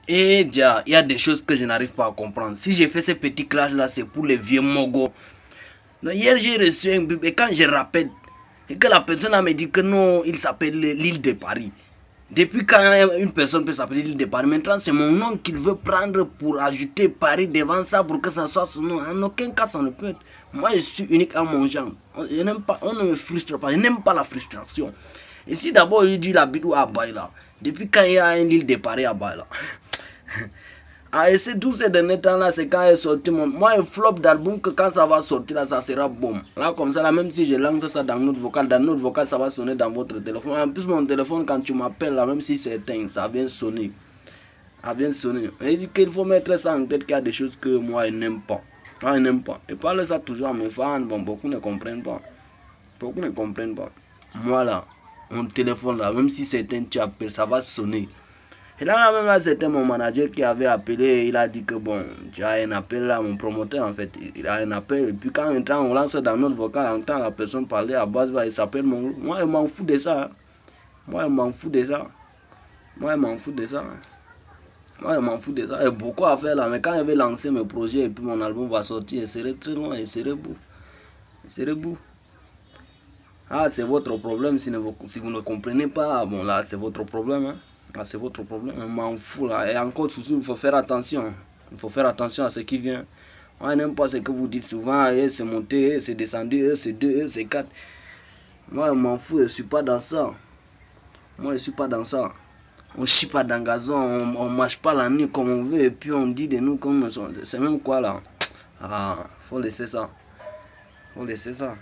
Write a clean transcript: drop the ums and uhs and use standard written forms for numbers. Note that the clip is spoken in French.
Et déjà, il y a des choses que je n'arrive pas à comprendre. Si j'ai fait ce petit clash là, c'est pour les vieux mogos. Donc, hier, j'ai reçu un bip et quand je rappelle, et que la personne me dit que non, il s'appelle l'île de Paris. Depuis quand une personne peut s'appeler l'île de Paris, maintenant c'est mon nom qu'il veut prendre pour ajouter Paris devant ça pour que ça soit son nom. En aucun cas ça ne peut être. Moi je suis unique à mon genre. Je n'aime pas, on ne me frustre pas, je n'aime pas la frustration. Et si d'abord il dit la bidou à Baïla, depuis quand il y a une île de Paris à Baïla. Ah, et c'est tous ces derniers temps-là, c'est quand il est sorti. Moi, un flop d'album que quand ça va sortir, là, ça sera bon. Là, comme ça, là, même si je lance ça dans notre vocal, ça va sonner dans votre téléphone. En plus, mon téléphone, quand tu m'appelles, là, même si c'est éteint, ça vient sonner. Ça vient sonner. Et il dit qu'il faut mettre ça en tête qu'il y a des choses que moi, je n'aime pas. Moi, je n'aime pas. Et parle ça toujours à mes fans. Bon, beaucoup ne comprennent pas. Beaucoup ne comprennent pas. Moi, là, mon téléphone, là, même si c'est éteint, tu appelles, ça va sonner. Et là, même là, c'était mon manager qui avait appelé. Il a dit que bon, tu as un appel là, mon promoteur en fait. Il a un appel. Et puis quand on lance dans notre vocal, on entend la personne parler à base, il s'appelle mon groupe. Moi, je m'en fous de ça. Moi, je m'en fous de ça. Moi, je m'en fous de ça. Moi, je m'en fous de ça. Il y a beaucoup à faire là. Mais quand je vais lancer mes projets et puis mon album va sortir, je serai très loin, je serai beau. Je serai beau. Ah, c'est votre problème si vous ne comprenez pas. Bon, là, c'est votre problème. Hein. Ah, c'est votre problème. Je m'en fous là. Et encore, toujours, il faut faire attention. Il faut faire attention à ce qui vient. Moi, je n'aime pas ce que vous dites souvent. C'est monté, c'est descendu, c'est 2, c'est 4. Moi, je m'en fous. Je ne suis pas dans ça. Moi, je ne suis pas dans ça. On ne chie pas dans le gazon. On ne marche pas la nuit comme on veut. Et puis, on dit de nous comme on. C'est même quoi là. Ah, faut laisser ça. Faut laisser ça.